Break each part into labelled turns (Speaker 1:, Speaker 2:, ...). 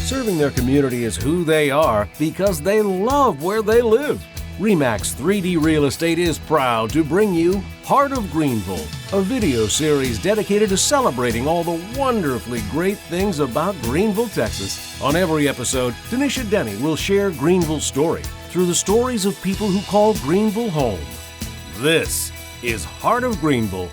Speaker 1: Serving their community is who they are because they love where they live. REMAX 3D Real Estate is proud to bring you Heart of Greenville, a video series dedicated to celebrating all the wonderfully great things about Greenville, Texas. On every episode, Dennisha Denney will share Greenville's story through the stories of people who call Greenville home. This is Heart of Greenville.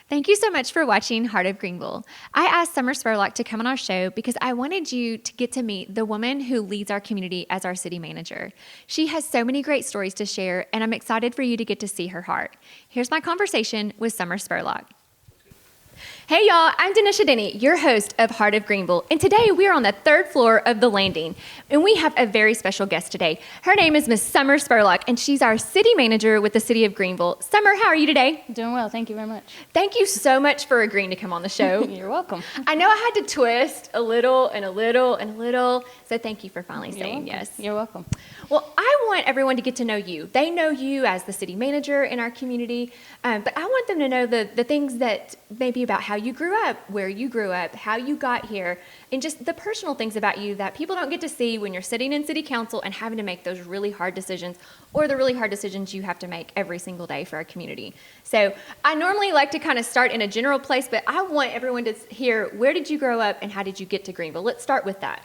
Speaker 2: Thank you so much for watching Heart of Greenville. I asked Summer Spurlock to come on our show because I wanted you to get to meet the woman who leads our community as our city manager. She has so many great stories to share, and I'm excited for you to get to see her heart. Here's my conversation with Summer Spurlock. Hey y'all, I'm Dennisha Denney, your host of Heart of Greenville, and today we are on the third floor of The Landing, and we have a very special guest today. Her name is Miss Summer Spurlock, and she's our city manager with the city of Greenville. Summer, how are you today?
Speaker 3: Doing well, thank you very much.
Speaker 2: Thank you so much for agreeing to come on the show.
Speaker 3: You're welcome.
Speaker 2: I know I had to twist a little and a little and a little, so thank you for finally saying yes.
Speaker 3: You're welcome.
Speaker 2: Well, I want everyone to get to know you. They know you as the city manager in our community, but I want them to know the things that maybe about how you grew up, where you grew up, how you got here, and just the personal things about you that people don't get to see when you're sitting in city council and having to make those really hard decisions or the really hard decisions you have to make every single day for our community. So I normally like to kind of start in a general place, but I want everyone to hear, where did you grow up and how did you get to Greenville? Let's start with that.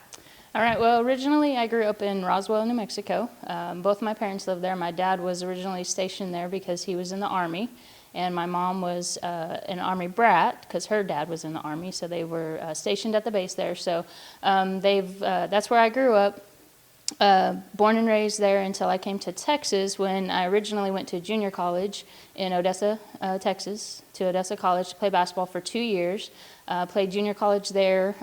Speaker 3: All right, well, originally I grew up in Roswell, New Mexico. Both my parents lived there. My dad was originally stationed there because he was in the Army, and my mom was an Army brat because her dad was in the Army, so they were stationed at the base there. So that's where I grew up. Born and raised there until I came to Texas when I originally went to junior college in Odessa, Texas, to Odessa College to play basketball for 2 years. Played junior college there.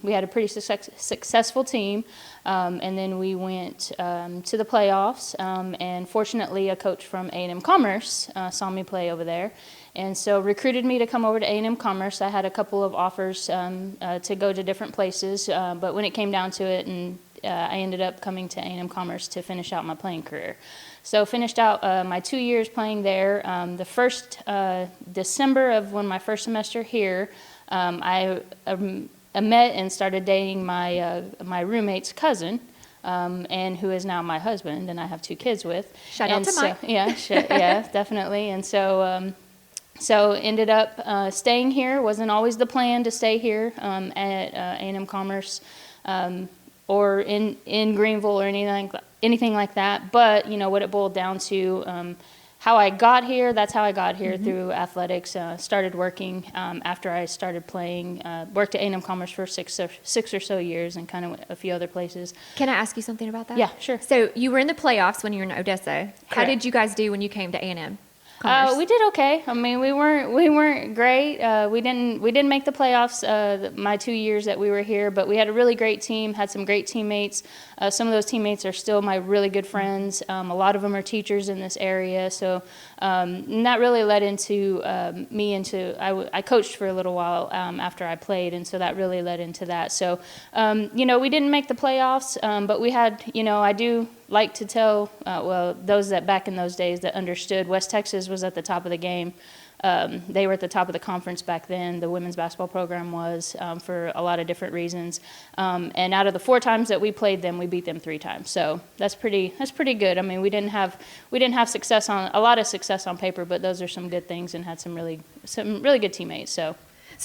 Speaker 3: We had a pretty successful team, and then we went to the playoffs, and fortunately a coach from A&M Commerce saw me play over there, and so recruited me to come over to A&M Commerce. I had a couple of offers to go to different places, but when it came down to it, and I ended up coming to A&M Commerce to finish out my playing career. So finished out my 2 years playing there. The first December of my first semester here, I met and started dating my roommate's cousin, and who is now my husband, and I have 2 kids with.
Speaker 2: Shout out to Mike.
Speaker 3: Yeah, definitely. And so ended up staying here. Wasn't always the plan to stay here at A&M Commerce or in Greenville or anything like that. But you know what it boiled down to. How I got here, that's how I got here, through athletics. Started working after I started playing. Worked at A&M Commerce for six or so years and kind of a few other plations.
Speaker 2: Can I ask you something about that?
Speaker 3: Yeah, sure.
Speaker 2: So you were in the playoffs when you were in Odessa. How did you guys do when you came to A&M?
Speaker 3: We did okay. I mean, we weren't great. We didn't make the playoffs my 2 years that we were here, but we had a really great team. Had some great teammates. Some of those teammates are still my really good friends. A lot of them are teachers in this area, so and that really led into I coached for a little while after I played, and so that really led into that. So we didn't make the playoffs, but we had I do like to tell, those that back in those days that understood, West Texas was at the top of the game. They were at the top of the conference back then. The women's basketball program was for a lot of different reasons. And out of the 4 times that we played them, we beat them 3 times. So that's pretty good. I mean, we didn't have a lot of success on paper, but those are some good things, and had some really good teammates.
Speaker 2: So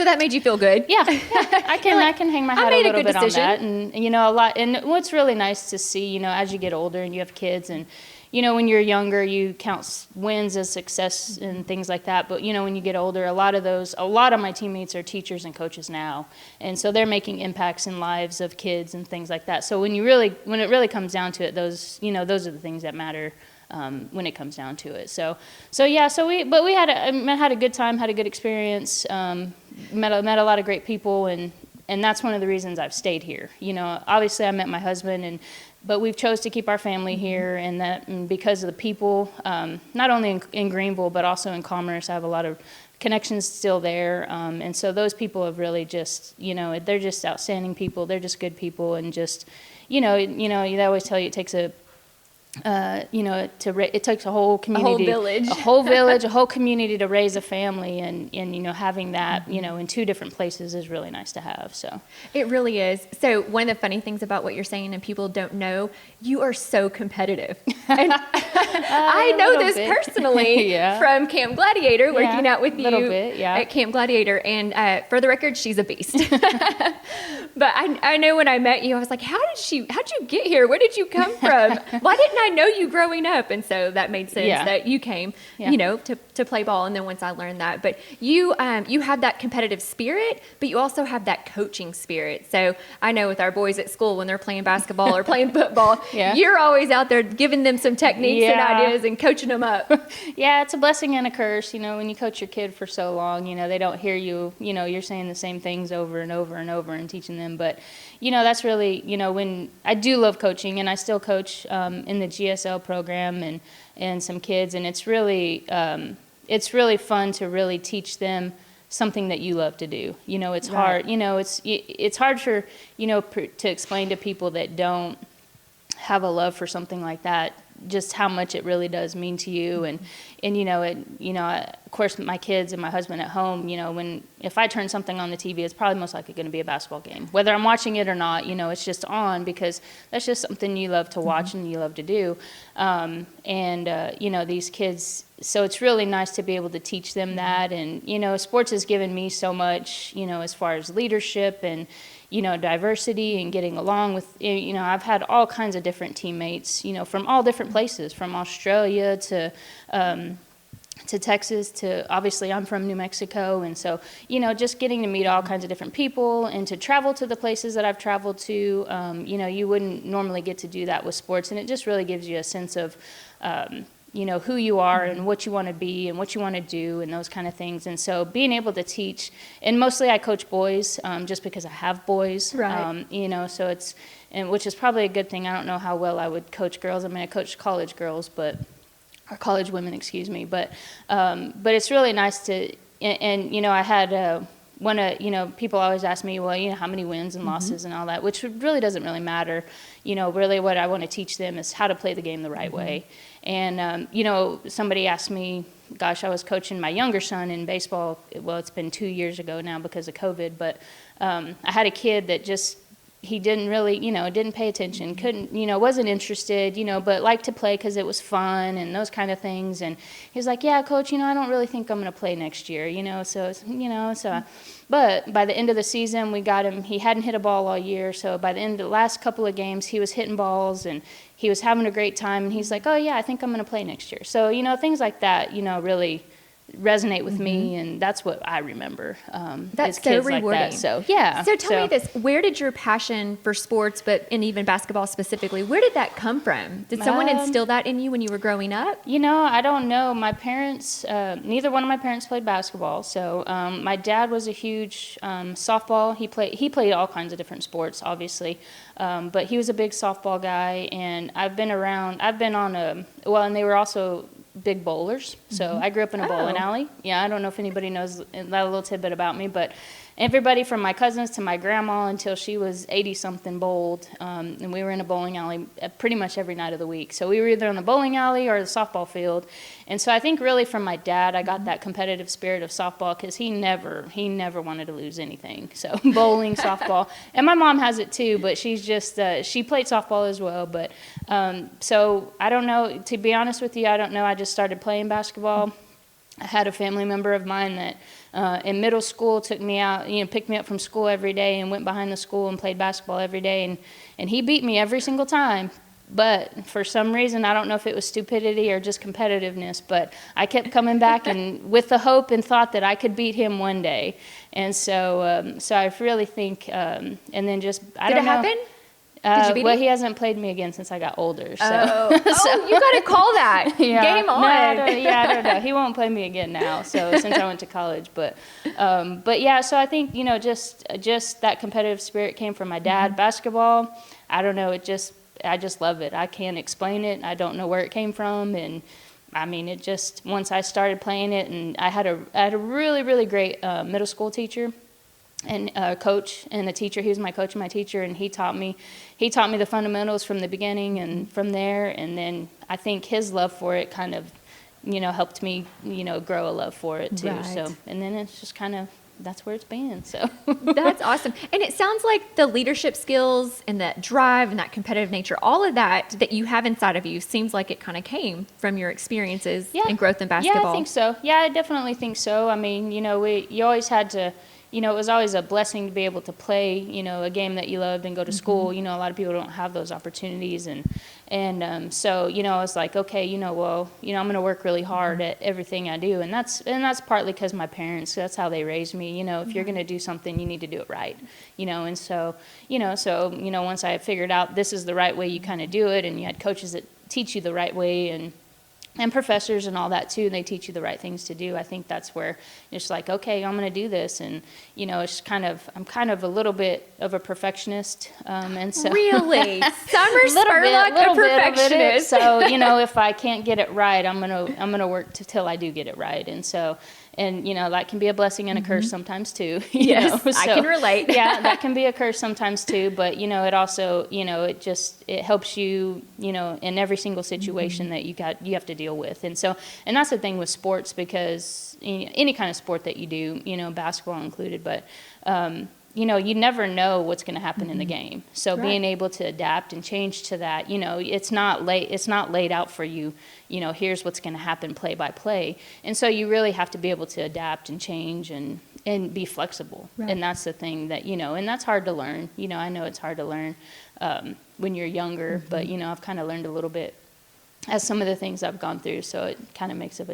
Speaker 2: that made you feel good?
Speaker 3: Yeah. I can hang my hat a little bit on that, and a lot. And what's really nice to see, as you get older and you have kids, and when you're younger, you count wins as success and things like that. But when you get older, a lot of my teammates are teachers and coaches now, and so they're making impacts in lives of kids and things like that. So when it really comes down to it, those are the things that matter. When it comes down to it. We had a good time, had a good experience, met a lot of great people, and that's one of the reasons I've stayed here. Obviously I met my husband, but we've chose to keep our family here, and because of the people, not only in Greenville, but also in Commerce. I have a lot of connections still there, and so those people have really just, they're just outstanding people. They're just good people, and just, they always tell you it takes it takes a whole community, a whole community to raise a family, and having that, in two different places is really nice to have. So
Speaker 2: it really is. So one of the funny things about what you're saying, and people don't know, you are so competitive. And I know this personally from Camp Gladiator, working out with you at Camp Gladiator. And for the record, she's a beast. But I know when I met you, I was like, how'd you get here? Where did you come from? Why didn't I know you growing up? And so that made sense that you came, to play ball. And then once I learned that, but you have that competitive spirit, but you also have that coaching spirit. So I know with our boys at school, when they're playing basketball or playing football, you're always out there giving them some techniques and ideas and coaching them up.
Speaker 3: Yeah, it's a blessing and a curse. When you coach your kid for so long, they don't hear you, you're saying the same things over and over and over and teaching them. But, that's really, when I do love coaching, and I still coach in the GSL program and some kids, and it's really fun to really teach them something that you love to do. It's hard, it's hard for, to explain to people that don't have a love for something like that, just how much it really does mean to you. And of course, my kids and my husband at home, if I turn something on the TV, it's probably most likely going to be a basketball game. Whether I'm watching it or not, it's just on because that's just something you love to watch and you love to do. These kids, so it's really nice to be able to teach them that. And, sports has given me so much, as far as leadership and, diversity and getting along with, I've had all kinds of different teammates, from all different places, from Australia to Texas to, obviously I'm from New Mexico. And so, just getting to meet all kinds of different people and to travel to the places that I've traveled to, you wouldn't normally get to do that with sports. And it just really gives you a sense of, who you are and what you want to be and what you want to do and those kind of things. And so being able to teach, and mostly I coach boys just because I have boys,
Speaker 2: right.
Speaker 3: So it's, and which is probably a good thing. I don't know how well I would coach girls. I mean, I coach college girls, or college women, excuse me. But it's really nice to, and I had people always ask me, well, how many wins and losses and all that, which really doesn't really matter. Really what I want to teach them is how to play the game the right way. And, somebody asked me, gosh, I was coaching my younger son in baseball. Well, it's been 2 years ago now because of COVID, but I had a kid that just, he didn't really, didn't pay attention, couldn't, wasn't interested, but liked to play because it was fun and those kind of things. And he was like, yeah, coach, I don't really think I'm going to play next year, but by the end of the season, we got him, he hadn't hit a ball all year. So by the end of the last couple of games, he was hitting balls and he was having a great time. And he's like, oh yeah, I think I'm going to play next year. So, things like that, really resonate with me, and that's what I remember.
Speaker 2: That's
Speaker 3: as kids
Speaker 2: so rewarding.
Speaker 3: Like that. So yeah.
Speaker 2: So tell me this: where did your passion for sports, and even basketball specifically, where did that come from? Did someone instill that in you when you were growing up?
Speaker 3: I don't know. My parents, neither one of my parents played basketball. So my dad was a huge softball. He played all kinds of different sports, obviously, but he was a big softball guy. And I've been on and they were also big bowlers. So I grew up in a bowling alley. Yeah, I don't know if anybody knows that little tidbit about me, but everybody from my cousins to my grandma until she was 80-something bowled, and we were in a bowling alley pretty much every night of the week. So we were either in the bowling alley or the softball field. And so I think really from my dad, I got that competitive spirit of softball because he never wanted to lose anything. So bowling, softball, and my mom has it too, but she's just, she played softball as well. But so I don't know, to be honest with you, I don't know. I just started playing basketball. I had a family member of mine that in middle school took me out, picked me up from school every day and went behind the school and played basketball every day. And he beat me every single time. But for some reason, I don't know if it was stupidity or just competitiveness, but I kept coming back and with the hope and thought that I could beat him one day. And so I really think, and then just, I don't know. Did it happen?
Speaker 2: Did you beat him?
Speaker 3: He hasn't played me again since I got older. So,
Speaker 2: you got to call that. Game on.
Speaker 3: No, I don't know. He won't play me again now. So since I went to college, but yeah. So I think just that competitive spirit came from my dad. Basketball, I don't know. I just love it. I can't explain it. I don't know where it came from, and I mean, it just once I started playing it, and I had a really really great middle school teacher. and a coach and a teacher. He was my coach and my teacher, and he taught me the fundamentals from the beginning and from there. And then I think his love for it kind of, helped me, grow a love for it too.
Speaker 2: Right.
Speaker 3: So, and then it's just kind of, that's where it's been. So
Speaker 2: That's awesome. And it sounds like the leadership skills and that drive and that competitive nature, all of that you have inside of you, seems like it kind of came from your experiences and growth in basketball.
Speaker 3: Yeah, I think so. Yeah, I definitely think so. I mean, you always had to, it was always a blessing to be able to play, a game that you loved and go to school. A lot of people don't have those opportunities. So, I was like, okay, well, I'm going to work really hard at everything I do. And that's partly because my parents, that's how they raised me. If you're going to do something, you need to do it right, and so, once I figured out this is the right way you kind of do it, and you had coaches that teach you the right way, and professors and all that too, they teach you the right things to do. I think that's where it's like, okay, I'm going to do this. And, it's I'm kind of a little bit of a perfectionist. And so
Speaker 2: Really? Summer Spurlock, a perfectionist.
Speaker 3: So, if I can't get it right, I'm going to work till I do get it right. And so, that can be a blessing and a curse sometimes too.
Speaker 2: Yes,
Speaker 3: so,
Speaker 2: I can relate.
Speaker 3: Yeah, that can be a curse sometimes too. But, it also, it helps you, in every single situation that you have to deal with. And so, and that's the thing with sports, because any kind of sport that you do, basketball included, but, you never know what's going to happen in the game. So being able to adapt and change to that, it's not laid out for you, here's what's going to happen play by play. And so you really have to be able to adapt and change and be flexible. Right. And that's the thing that, and that's hard to learn. I know it's hard to learn when you're younger, but, I've kind of learned a little bit as some of the things I've gone through. So it kind of makes a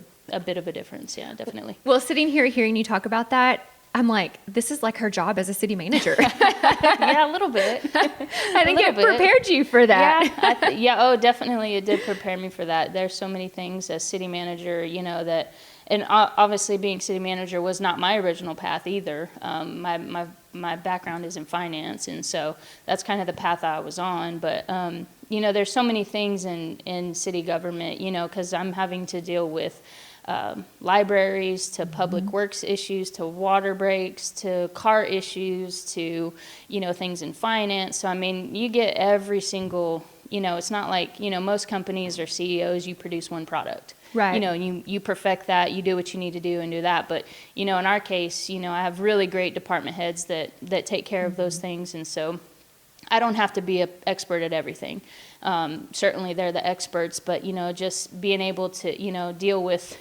Speaker 3: bit of a difference. Yeah, definitely.
Speaker 2: Well, sitting here hearing you talk about that, I'm like, this is like her job as a city manager.
Speaker 3: Yeah, a little bit.
Speaker 2: I think it prepared you for that.
Speaker 3: Oh, definitely it did prepare me for that. There's so many things as city manager, that, and obviously being city manager was not my original path either. My background is in finance, and so that's kind of the path I was on. But, there's so many things in city government, because I'm having to deal with libraries, to public works issues, to water breaks, to car issues, to, things in finance. So, I mean, you get every single, it's not like, most companies or CEOs, you produce one product.
Speaker 2: Right.
Speaker 3: You perfect that, you do what you need to do and do that. But, in our case, I have really great department heads that take care of those things. And so I don't have to be an expert at everything. Certainly they're the experts, but, just being able to, deal with,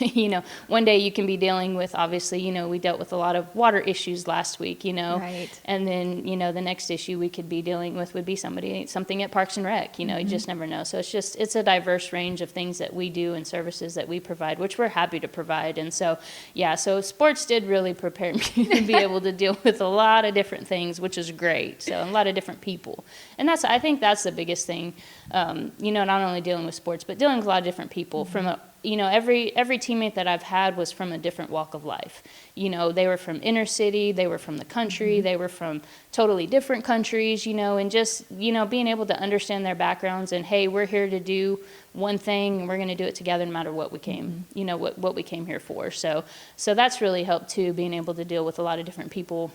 Speaker 3: one day you can be dealing with, obviously, we dealt with a lot of water issues last week,
Speaker 2: Right.
Speaker 3: and then, the next issue we could be dealing with would be something at Parks and Rec, you just never know. So it's a diverse range of things that we do and services that we provide, which we're happy to provide. And so, so sports did really prepare me to be able to deal with a lot of different things, which is great. So a lot of different people. And I think that's the biggest thing. Not only dealing with sports, but dealing with a lot of different people. From every teammate that I've had was from a different walk of life. They were from inner city, they were from the country, they were from totally different countries, and just, being able to understand their backgrounds and, hey, we're here to do one thing and we're going to do it together no matter what we came, what we came here for. So that's really helped too, being able to deal with a lot of different people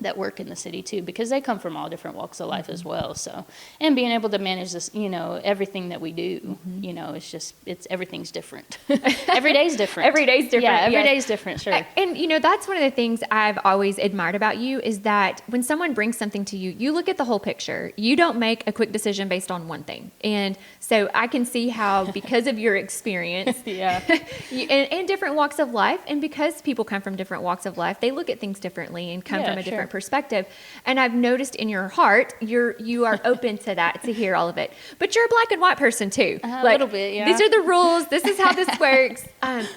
Speaker 3: that work in the city too, because they come from all different walks of life as well. So, and being able to manage this, everything that we do, it's everything's different. Every day's different.
Speaker 2: Every day's different.
Speaker 3: Yeah, every day's different, sure.
Speaker 2: And, that's one of the things I've always admired about you is that when someone brings something to you, you look at the whole picture. You don't make a quick decision based on one thing. And so I can see how, because of your experience and different walks of life, and because people come from different walks of life, they look at things differently and come from a different perspective. And I've noticed in your heart, you are open to that, to hear all of it. But you're a black and white person too.
Speaker 3: A little bit, yeah.
Speaker 2: These are the rules. This is how this works.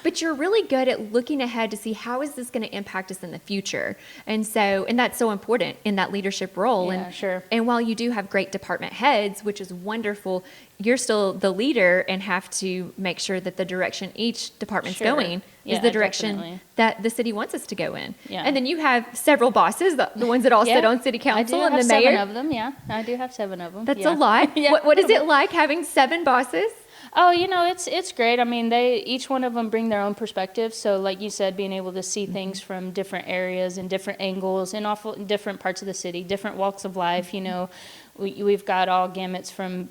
Speaker 2: But you're really good at looking ahead to see how is this going to impact us in the future. And that's so important in that leadership role.
Speaker 3: Yeah, sure.
Speaker 2: And while you do have great department heads, which is wonderful, you're still the leader and have to make sure that the direction each department's going is the direction that the city wants us to go in. Yeah. And then you have several bosses, the ones that all sit on city council and the mayor.
Speaker 3: I do have 7 of them, yeah. I do have 7 of them.
Speaker 2: That's a lot. What is it like having 7 bosses?
Speaker 3: Oh, it's great. I mean, each one of them bring their own perspective. So like you said, being able to see things from different areas and different angles and awful different parts of the city, different walks of life, we've got all gamuts from,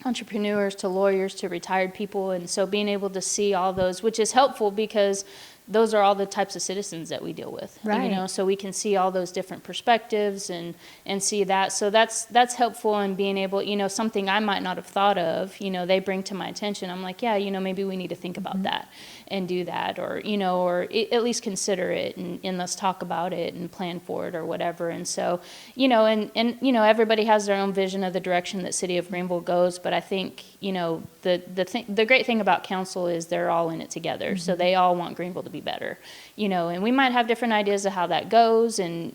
Speaker 3: entrepreneurs to lawyers to retired people. And so being able to see all those, which is helpful because those are all the types of citizens that we deal with,
Speaker 2: right.
Speaker 3: So we can see all those different perspectives and see that. So that's helpful in being able, something I might not have thought of, they bring to my attention. I'm like, yeah, maybe we need to think about that and do that, or, or at least consider it and let's talk about it and plan for it or whatever. And so, everybody has their own vision of the direction that City of Greenville goes. But I think, the great thing about council is they're all in it together. So they all want Greenville to be better, and we might have different ideas of how that goes and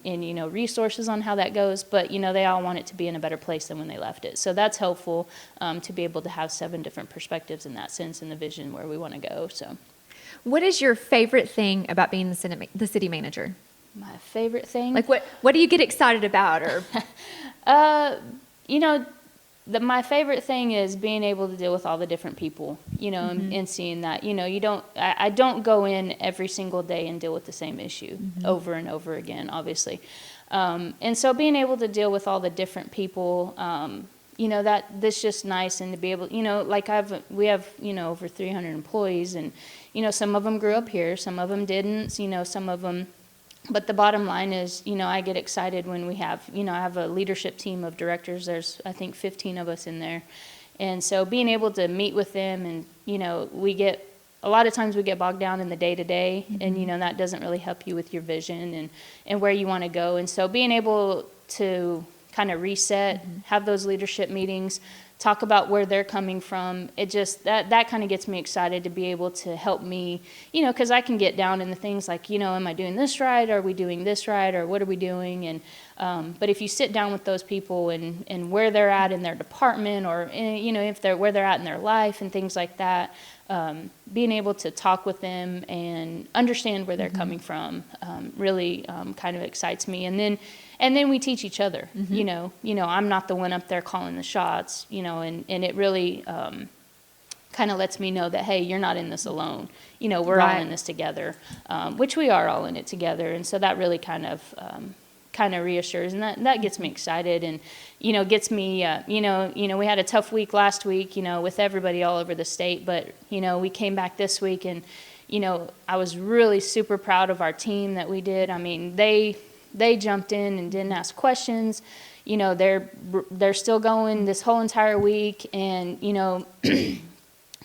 Speaker 3: resources on how that goes, but they all want it to be in a better place than when they left it. So that's helpful to be able to have 7 different perspectives in that sense and the vision where we want to go. So
Speaker 2: what is your favorite thing about being the city manager?
Speaker 3: My favorite thing,
Speaker 2: like what do you get excited about? Or
Speaker 3: my favorite thing is being able to deal with all the different people, and seeing that, I don't go in every single day and deal with the same issue over and over again, obviously. And so being able to deal with all the different people, that's just nice. And to be able, we have, over 300 employees and, some of them grew up here, some of them didn't, some of them. But the bottom line is, I get excited when we have, I have a leadership team of directors. There's, I think, 15 of us in there. And so being able to meet with them and, a lot of times we get bogged down in the day-to-day and, that doesn't really help you with your vision and where you want to go. And so being able to kind of reset, have those leadership meetings, talk about where they're coming from. It just, that kind of gets me excited to be able to help me, because I can get down in the things like, am I doing this right? Are we doing this right? Or what are we doing? And, but if you sit down with those people and where they're at in their department or, where they're at in their life and things like that, being able to talk with them and understand where they're coming from, really, kind of excites me. And then we teach each other, I'm not the one up there calling the shots, and it really kind of lets me know that, hey, you're not in this alone. We're all in this together, which we are all in it together. And so that really kind of reassures, and that gets me excited and, gets me, we had a tough week last week, with everybody all over the state, but, we came back this week and, I was really super proud of our team that we did. I mean, they jumped in and didn't ask questions. They're still going this whole entire week. And,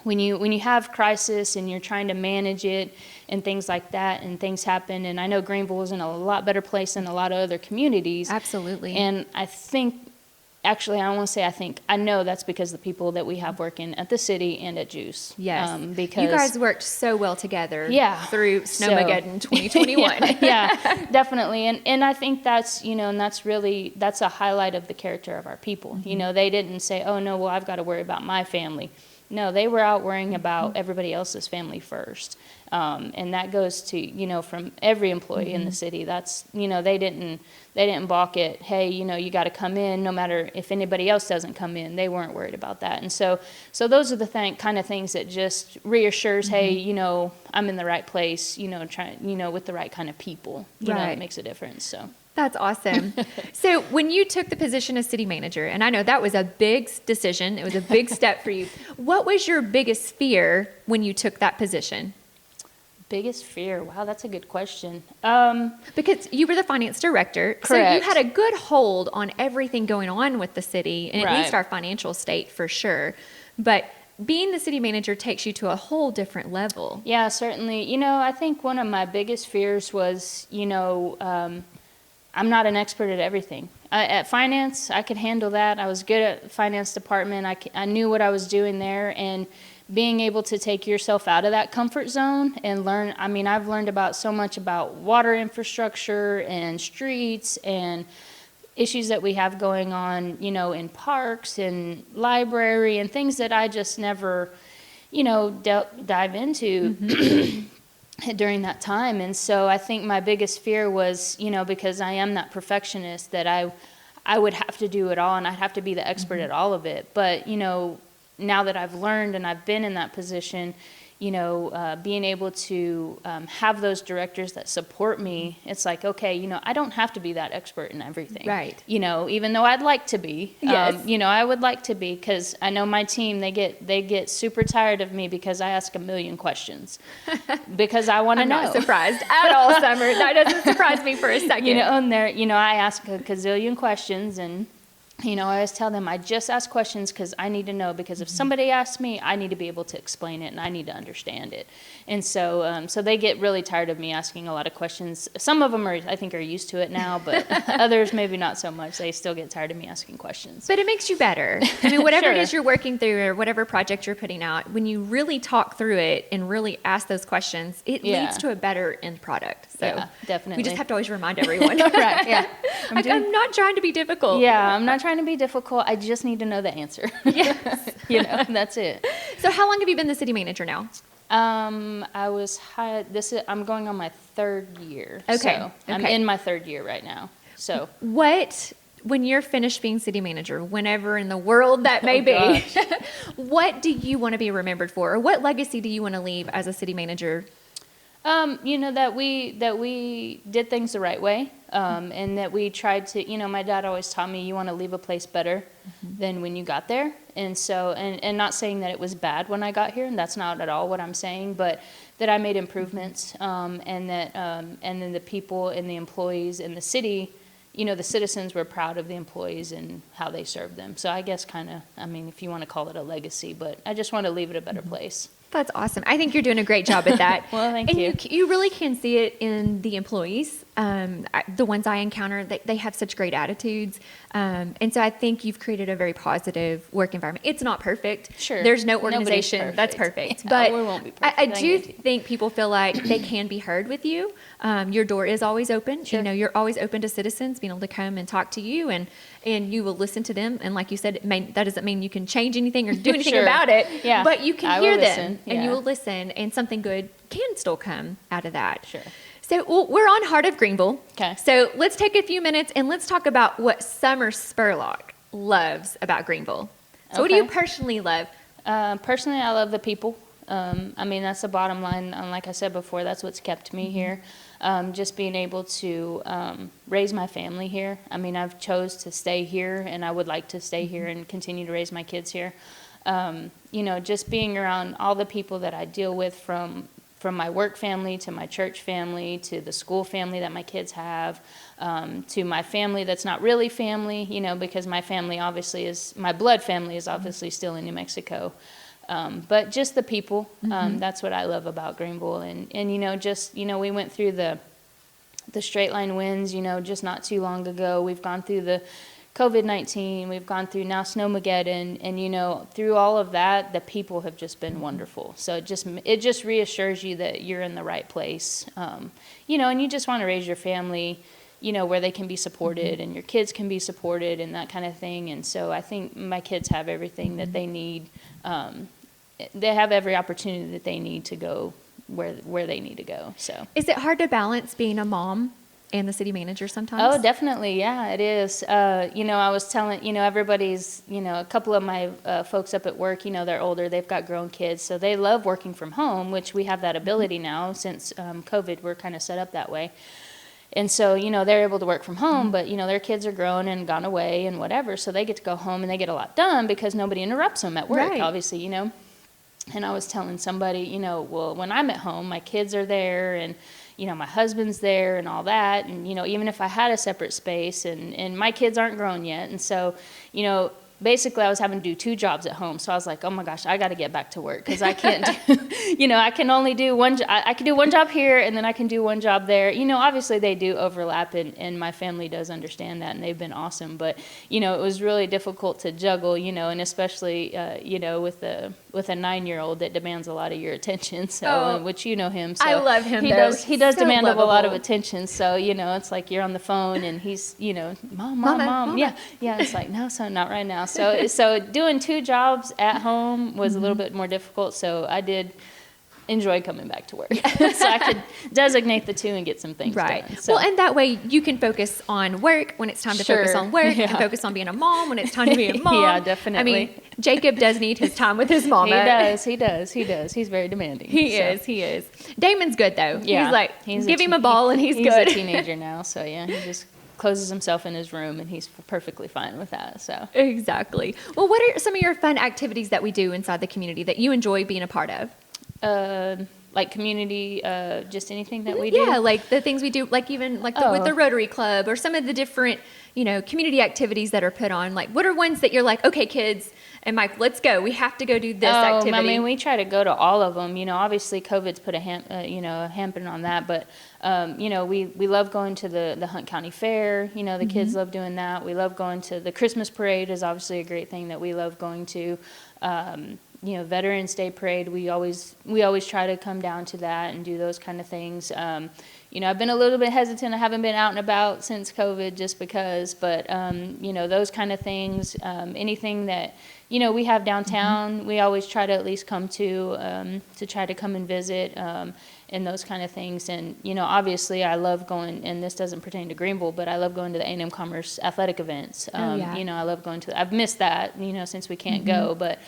Speaker 3: when you have crisis and you're trying to manage it and things like that and things happen. And I know Greenville is in a lot better place than a lot of other communities.
Speaker 2: Absolutely.
Speaker 3: And I know that's because the people that we have working at the city and at Juice.
Speaker 2: Yes.
Speaker 3: Because
Speaker 2: you guys worked so well together.
Speaker 3: Yeah.
Speaker 2: Through Snowmageddon 2021.
Speaker 3: yeah, definitely. And I think that's, and that's a highlight of the character of our people. They didn't say, oh no, well, I've got to worry about my family. No, they were out worrying about everybody else's family first. And that goes to, from every employee in the city. That's, they didn't balk at, hey, you got to come in no matter if anybody else doesn't come in. They weren't worried about that. And so those are the kind of things that just reassures, hey, I'm in the right place, with the right kind of people. It makes a difference. So.
Speaker 2: That's awesome. So when you took the position as city manager, and I know that was a big decision, it was a big step for you. What was your biggest fear when you took that position?
Speaker 3: Biggest fear? Wow, that's a good question.
Speaker 2: Because you were the finance director,
Speaker 3: Correct.
Speaker 2: So you had a good hold on everything going on with the city, and at least our financial state for sure. But being the city manager takes you to a whole different level.
Speaker 3: Yeah, certainly. I think one of my biggest fears was, I'm not an expert at everything. At finance, I could handle that. I was good at the finance department. I knew what I was doing there, and being able to take yourself out of that comfort zone and learn. I mean, I've learned about so much about water infrastructure and streets and issues that we have going on, in parks and library and things that I just never, dive into. During that time. And so I think my biggest fear was, because I am that perfectionist, that I would have to do it all and I'd have to be the expert at all of it. But, now that I've learned and I've been in that position, being able to have those directors that support me, it's like, okay, I don't have to be that expert in everything.
Speaker 2: Right.
Speaker 3: Even though I'd like to be.
Speaker 2: Yes.
Speaker 3: I would like to be, because I know my team, they get super tired of me because I ask a million questions. Because I want to know.
Speaker 2: I'm not surprised at all, Summer. That doesn't surprise me for a second.
Speaker 3: And I ask a gazillion questions, and I always tell them I just ask questions because I need to know, because if somebody asks me, I need to be able to explain it and I need to understand it. And so so they get really tired of me asking a lot of questions. Some of them I think are used to it now, but others maybe not so much. They still get tired of me asking questions.
Speaker 2: But it makes you better. I mean, whatever
Speaker 3: Sure.
Speaker 2: it is you're working through or whatever project you're putting out, when you really talk through it and really ask those questions, it leads to a better end product. So
Speaker 3: yeah, definitely.
Speaker 2: we just have to always remind everyone.
Speaker 3: Right, yeah.
Speaker 2: I'm not trying to be difficult.
Speaker 3: Yeah, I'm not trying to be difficult. I just need to know the answer.
Speaker 2: Yes.
Speaker 3: That's it.
Speaker 2: So how long have you been the city manager now?
Speaker 3: I was hired, I'm going on my 3rd year.
Speaker 2: Okay.
Speaker 3: So I'm in my 3rd year right now. So
Speaker 2: When you're finished being city manager, whenever in the world that may be, what do you want to be remembered for? Or what legacy do you want to leave as a city manager?
Speaker 3: That we did things the right way, and that we tried to, my dad always taught me, you want to leave a place better than when you got there. And so, and not saying that it was bad when I got here, and that's not at all what I'm saying, but that I made improvements, and that, and then the people and the employees in the city, the citizens were proud of the employees and how they served them. So I guess if you want to call it a legacy, but I just want to leave it a better place.
Speaker 2: That's awesome. I think you're doing a great job at that.
Speaker 3: Well, thank you.
Speaker 2: And you really can see it in the employees. The ones I encounter, they have such great attitudes. And so I think you've created a very positive work environment. It's not perfect.
Speaker 3: Sure.
Speaker 2: There's no organization that's perfect.
Speaker 3: Yeah,
Speaker 2: but
Speaker 3: we won't be perfect.
Speaker 2: I do think people feel like they can be heard with you. Your door is always open.
Speaker 3: Sure.
Speaker 2: You're always open to citizens being able to come and talk to you, and you will listen to them. And like you said, that doesn't mean you can change anything or do anything
Speaker 3: Sure.
Speaker 2: about it.
Speaker 3: Yeah.
Speaker 2: But you can
Speaker 3: I
Speaker 2: hear
Speaker 3: will
Speaker 2: them,
Speaker 3: listen.
Speaker 2: and you
Speaker 3: Yeah.
Speaker 2: will listen, and something good can still come out of that.
Speaker 3: Sure.
Speaker 2: So we're on Heart of Greenville.
Speaker 3: Okay.
Speaker 2: So let's take a few minutes and let's talk about what Summer Spurlock loves about Greenville. So what do you
Speaker 3: Okay.
Speaker 2: personally love?
Speaker 3: Personally, I love the people. That's the bottom line. Like I said before, that's what's kept me here. Just being able to raise my family here. I've chose to stay here, and I would like to stay here and continue to raise my kids here. Just being around all the people that I deal with, from my work family to my church family to the school family that my kids have, to my family that's not really family, because my family my blood family is obviously still in New Mexico. But just the people, that's what I love about Greenville. And we went through the straight line winds, just not too long ago. We've gone through the COVID-19, we've gone through now Snowmageddon, and through all of that, the people have just been wonderful. So it just reassures you that you're in the right place, and you just want to raise your family, where they can be supported and your kids can be supported and that kind of thing. And so I think my kids have everything that they need. They have every opportunity that they need to go where they need to go. So
Speaker 2: Is it hard to balance being a mom and the city manager sometimes?
Speaker 3: Oh, definitely. Yeah, it is. I was telling, everybody's, a couple of my folks up at work, they're older, they've got grown kids, so they love working from home, which we have that ability now since COVID, we're kind of set up that way. And so, they're able to work from home, but, their kids are grown and gone away and whatever, so they get to go home and they get a lot done because nobody interrupts them at work,
Speaker 2: Right.
Speaker 3: obviously, And I was telling somebody, well, when I'm at home, my kids are there and, my husband's there and all that. And, even if I had a separate space and my kids aren't grown yet. And so, basically I was having to do 2 jobs at home. So I was like, oh my gosh, I got to get back to work because I can't do, I can only do one, I can do one job here and then I can do one job there. Obviously they do overlap and my family does understand that and they've been awesome. But, it was really difficult to juggle, and especially, with a 9-year-old that demands a lot of your attention. So, which him. So
Speaker 2: I love him.
Speaker 3: He does
Speaker 2: So
Speaker 3: demand a lot of
Speaker 2: lovable.
Speaker 3: attention. So, it's like you're on the phone and he's, mom.
Speaker 2: Mama.
Speaker 3: Yeah. It's like, no, son, not right now. So doing 2 jobs at home was a little bit more difficult. So I did enjoy coming back to work. So I could designate the two and get some things done. So.
Speaker 2: Well, and that way you can focus on work when it's time to focus on work. You can focus on being a mom when it's time to be a mom.
Speaker 3: Yeah, definitely.
Speaker 2: I mean, Jacob does need his time with his mama.
Speaker 3: He does. He's very demanding.
Speaker 2: He is. Damon's good, though.
Speaker 3: Yeah.
Speaker 2: He's like, give him a ball and he's good.
Speaker 3: He's a teenager now, so yeah, he just closes himself in his room and he's perfectly fine with that. So
Speaker 2: exactly. Well, what are some of your fun activities that we do inside the community that you enjoy being a part of?
Speaker 3: Like community, just anything that we do?
Speaker 2: Yeah, like the things we do, like even like with the Rotary Club or some of the different, community activities that are put on. Like, what are ones that you're like, okay, kids and Mike, let's go. We have to go do this activity.
Speaker 3: I mean, we try to go to all of them. Obviously COVID's put a hamper on that, but we love going to the Hunt County Fair. The kids love doing that. We love going to the Christmas parade is obviously a great thing that we love going to. Veterans Day parade, we always try to come down to that and do those kind of things. I've been a little bit hesitant. I haven't been out and about since COVID just because, but those kind of things, anything that we have downtown, we always try to at least come to try to come and visit, and those kind of things. And, obviously I love going, and this doesn't pertain to Greenville, but I love going to the A&M Commerce athletic events. I love going to, I've missed that, since we can't go, but,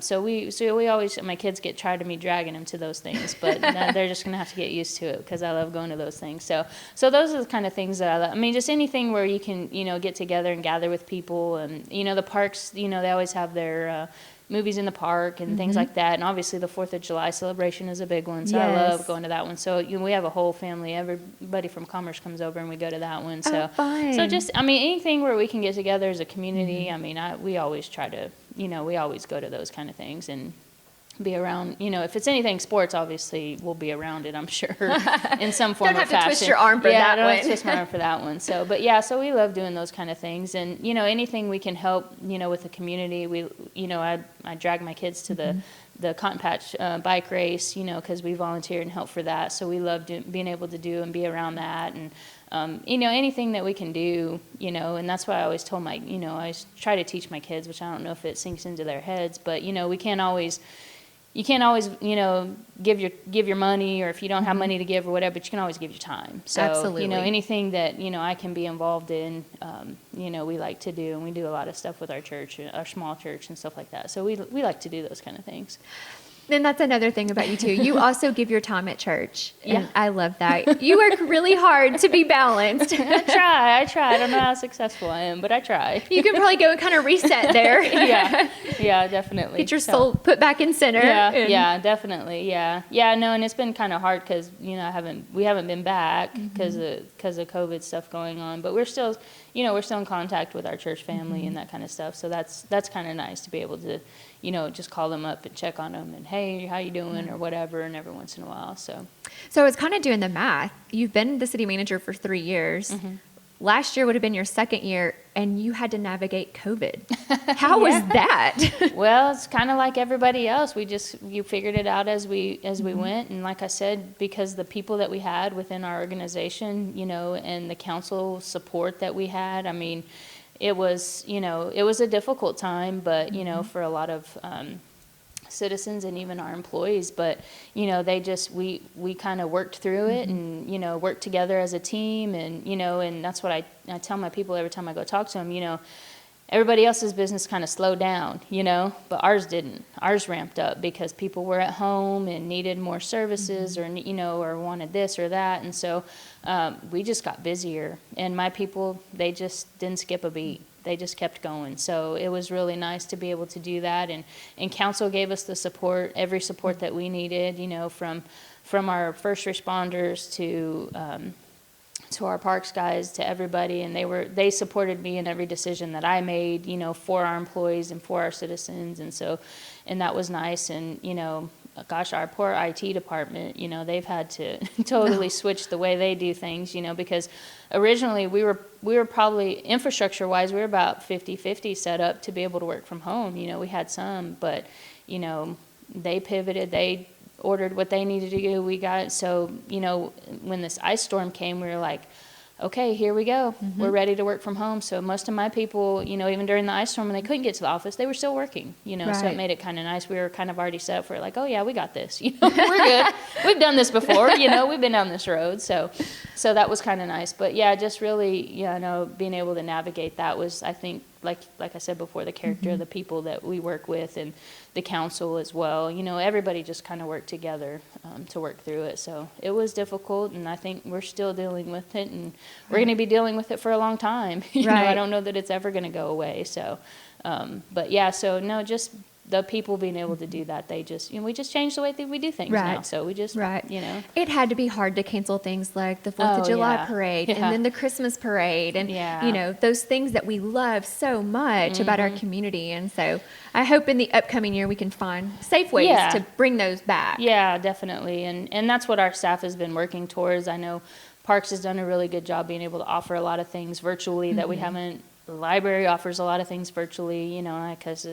Speaker 3: so we always, my kids get tired of me dragging them to those things, but they're just going to have to get used to it because I love going to those things. So those are the kind of things that I love. I mean, just anything where you can, get together and gather with people, and, the parks, they always have their, movies in the park and things like that. And obviously the 4th of July celebration is a big one. So I love going to that one. So we have a whole family. Everybody from Commerce comes over and we go to that one. So, so just, anything where we can get together as a community. We always try to, we always go to those kind of things and be around, if it's anything sports, obviously we'll be around it, I'm sure, in some form or fashion.
Speaker 2: Don't have to twist your arm for that one.
Speaker 3: Yeah, I don't twist my arm for that one. So, but yeah, so we love doing those kind of things. And, anything we can help, with the community, I drag my kids to the Cotton Patch bike race, because we volunteer and help for that. So we love being able to do and be around that. And, anything that we can do, and that's why I always told I always try to teach my kids, which I don't know if it sinks into their heads, but, you can't always, give your money, or if you don't have money to give or whatever, but you can always give your time. So,
Speaker 2: absolutely.
Speaker 3: Anything that, I can be involved in, we like to do, and we do a lot of stuff with our church, our small church and stuff like that. So we like to do those kind of things.
Speaker 2: Then that's another thing about you too. You also give your time at church. And I love that. You work really hard to be balanced.
Speaker 3: I try. I don't know how successful I am, but I try.
Speaker 2: You can probably go and kind of reset there.
Speaker 3: Yeah, definitely.
Speaker 2: Get your soul put back in center.
Speaker 3: Yeah, definitely. Yeah, no, and it's been kind of hard because we haven't been back because of COVID stuff going on, but we're still in contact with our church family and that kind of stuff. So that's kind of nice to be able to, just call them up and check on them and, hey, how you doing, or whatever, and every once in a while. So
Speaker 2: I was kind of doing the math. You've been the city manager for 3 years. Last year would have been your 2nd year, and you had to navigate COVID. How was that?
Speaker 3: Well, it's kind of like everybody else. You figured it out as we went. And like I said, because the people that we had within our organization, and the council support that we had, it was a difficult time, but, for a lot of citizens and even our employees, but we kind of worked through it and worked together as a team, and and that's what I tell my people every time I go talk to them. Everybody else's business kind of slowed down, but ours didn't. Ours ramped up because people were at home and needed more services, or or wanted this or that, and so we just got busier. And my people, they just didn't skip a beat. They just kept going. So it was really nice to be able to do that. And council gave us the support, every support that we needed, from our first responders to our parks guys, to everybody. And they supported me in every decision that I made, for our employees and for our citizens. And that was nice. And, gosh, our poor IT department, they've had to totally switch the way they do things, because originally we were probably, infrastructure-wise, we were about 50-50 set up to be able to work from home. We had some, but, they pivoted, they ordered what they needed to do. We got, so, when this ice storm came, we were like, okay, here we go. We're ready to work from home. So most of my people, even during the ice storm when they couldn't get to the office, they were still working, so it made it kind of nice. We were kind of already set up for it, like, oh yeah, we got this, we're good. We've done this before, we've been down this road. So that was kind of nice. But yeah, just really, being able to navigate that was, I think, like I said before, the character of the people that we work with and the council as well. Everybody just kind of worked together to work through it. So it was difficult, and I think we're still dealing with it, and we're going to be dealing with it for a long time. I don't know that it's ever going to go away. So, but yeah, so no, just the people being able to do that, we just changed the way that we do things now. So we just,
Speaker 2: It had to be hard to cancel things like the 4th of July parade and then the Christmas parade and, those things that we love so much about our community. And so I hope in the upcoming year we can find safe ways to bring those back. Yeah,
Speaker 3: definitely. And that's what our staff has been working towards. I know Parks has done a really good job being able to offer a lot of things virtually that we haven't. The library offers a lot of things virtually, because,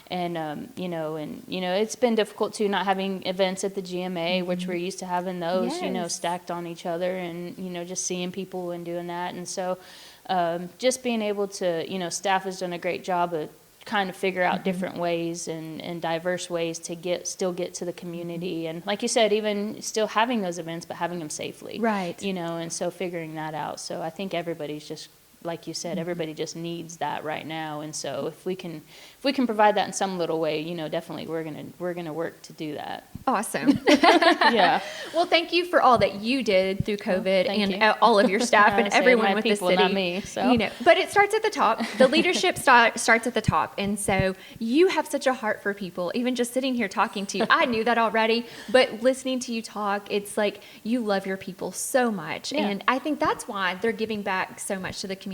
Speaker 3: it's been difficult too, not having events at the GMA, which we're used to having those, stacked on each other, and, just seeing people and doing that. And so, just being able to, staff has done a great job of kind of figure out different ways and diverse ways to still get to the community. And like you said, even still having those events, but having them safely.
Speaker 2: Right.
Speaker 3: And so figuring that out. So I think everybody's just, like you said, everybody just needs that right now. And so if we can provide that in some little way, definitely we're gonna work to do that.
Speaker 2: Awesome.
Speaker 3: Yeah.
Speaker 2: Well, thank you for all that you did through COVID and all of your staff and everyone with
Speaker 3: people,
Speaker 2: the city.
Speaker 3: Not me, so.
Speaker 2: But it starts at the top. The leadership starts at the top. And so you have such a heart for people. Even just sitting here talking to you, I knew that already, but listening to you talk, it's like you love your people so much. Yeah. And I think that's why they're giving back so much to the community.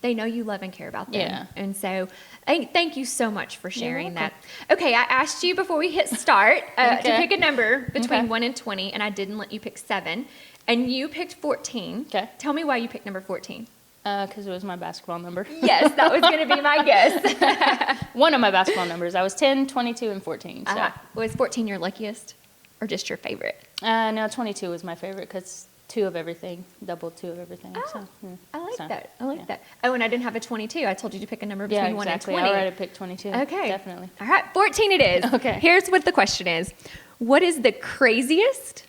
Speaker 2: They know you love and care about them.
Speaker 3: Yeah.
Speaker 2: And so thank you so much for sharing that. Okay, I asked you before we hit start to pick a number between 1 and 20, and I didn't let you pick 7. And you picked 14.
Speaker 3: Okay.
Speaker 2: Tell me why you picked number 14.
Speaker 3: Because it was my basketball number.
Speaker 2: Yes, that was going to be my guess.
Speaker 3: One of my basketball numbers. I was 10, 22, and 14. So.
Speaker 2: Was 14 your luckiest or just your favorite?
Speaker 3: No, 22 was my favorite because 2 of everything, double 2 of everything.
Speaker 2: Oh,
Speaker 3: so,
Speaker 2: I like that. I like that. Oh, and I didn't have a 22. I told you to pick a number between 1 and 20.
Speaker 3: I already picked 22.
Speaker 2: Okay.
Speaker 3: Definitely.
Speaker 2: All right, 14 it is.
Speaker 3: Okay.
Speaker 2: Here's what the question is. What is the craziest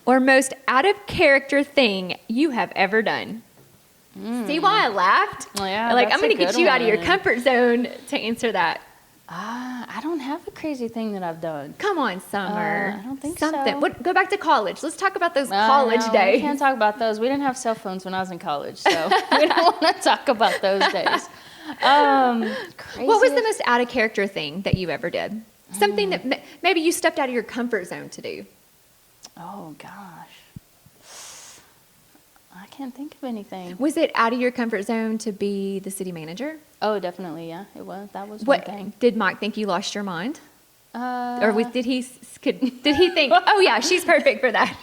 Speaker 2: or most out of character thing you have ever done? See why I laughed?
Speaker 3: Well, yeah,
Speaker 2: I'm going to get you out of your comfort zone to answer that.
Speaker 3: I don't have a crazy thing that I've done.
Speaker 2: Come on, Summer.
Speaker 3: I don't think
Speaker 2: Something.
Speaker 3: so.
Speaker 2: Go back to college. Let's talk about those college days.
Speaker 3: We can't talk about those. We didn't have cell phones when I was in college, so we don't want to talk about those days.
Speaker 2: What was the most out of character thing that you ever did? Something that maybe you stepped out of your comfort zone to do.
Speaker 3: Oh, gosh. I can't think of anything.
Speaker 2: Was it out of your comfort zone to be the city manager?
Speaker 3: Oh, definitely, yeah. It was. That was one thing.
Speaker 2: Did Mike think you lost your mind? Did he think, oh yeah, she's perfect for that?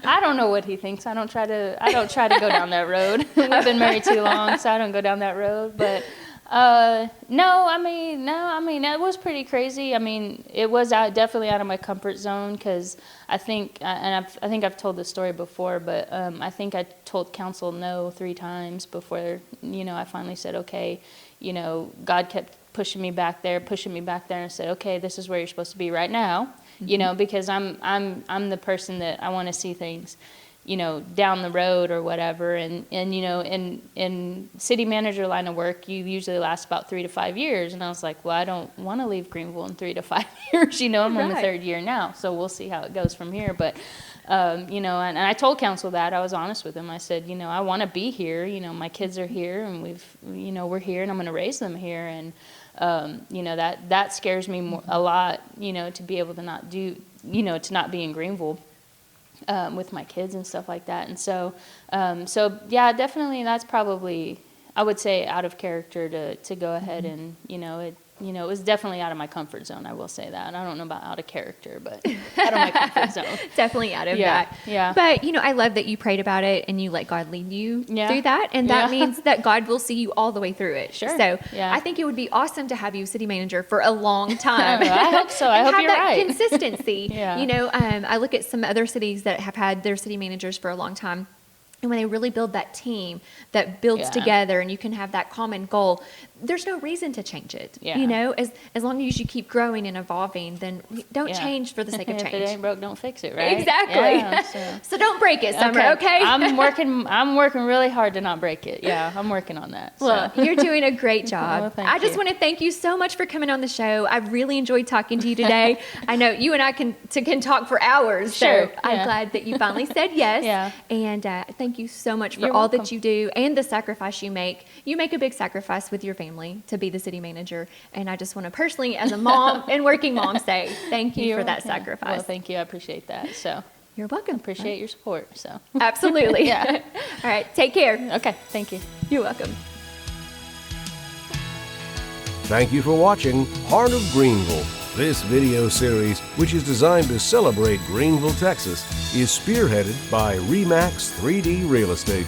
Speaker 3: I don't know what he thinks. I don't try to go down that road. We've been married too long, so I don't go down that road. But no, I mean, it was pretty crazy. I mean, it was definitely out of my comfort zone because I think I've told this story before, but I think I told council no 3 times before, I finally said, okay, God kept pushing me back there, and said, okay, this is where you're supposed to be right now, because I'm the person that I want to see things, down the road or whatever. And in city manager line of work, you usually last about 3 to 5 years. And I was like, well, I don't want to leave Greenville in 3 to 5 years. I'm on the 3rd year now, so we'll see how it goes from here. But, and I told council that. I was honest with them. I said, I want to be here. My kids are here, and we're here, and I'm going to raise them here. And, that scares me a lot, to be able to not do, to not be in Greenville. With my kids and stuff like that. And so yeah, definitely that's probably, I would say, out of character to go ahead and, it was definitely out of my comfort zone. I will say that. I don't know about out of character, but out of my comfort zone.
Speaker 2: Definitely out of that.
Speaker 3: Yeah.
Speaker 2: But, I love that you prayed about it and you let God lead you through that. And that means that God will see you all the way through it.
Speaker 3: Sure.
Speaker 2: So I think it would be awesome to have you city manager for a long time.
Speaker 3: I hope so. I hope you're right.
Speaker 2: Have that consistency.
Speaker 3: Yeah.
Speaker 2: I look at some other cities that have had their city managers for a long time. And when they really build that team that builds together and you can have that common goal, there's no reason to change it.
Speaker 3: Yeah.
Speaker 2: You know, as long as you keep growing and evolving, then don't change for the sake of change.
Speaker 3: If it ain't broke, don't fix it, right?
Speaker 2: Exactly.
Speaker 3: Yeah,
Speaker 2: so don't break it, Summer, okay?
Speaker 3: I'm working really hard to not break it. Yeah, I'm working on that. So.
Speaker 2: Well, you're doing a great job.
Speaker 3: Well, thank
Speaker 2: I just
Speaker 3: you.
Speaker 2: want to thank you so much for coming on the show. I really enjoyed talking to you today. I know you and I can talk for hours.
Speaker 3: Sure,
Speaker 2: So I'm glad that you finally said yes.
Speaker 3: Yeah.
Speaker 2: And thank you so much for
Speaker 3: You're
Speaker 2: all
Speaker 3: welcome.
Speaker 2: that you do and the sacrifice you make. You make a big sacrifice with your family to be the city manager. And I just want to personally, as a mom and working mom, say thank you for that sacrifice.
Speaker 3: Well, thank you. I appreciate that. So
Speaker 2: You're welcome.
Speaker 3: appreciate your support. So
Speaker 2: Absolutely.
Speaker 3: Yeah.
Speaker 2: All right. Take care.
Speaker 3: Okay. Thank you.
Speaker 2: You're welcome.
Speaker 1: Thank you for watching Heart of Greenville. This video series, which is designed to celebrate Greenville, Texas, is spearheaded by REMAX 3D Real Estate.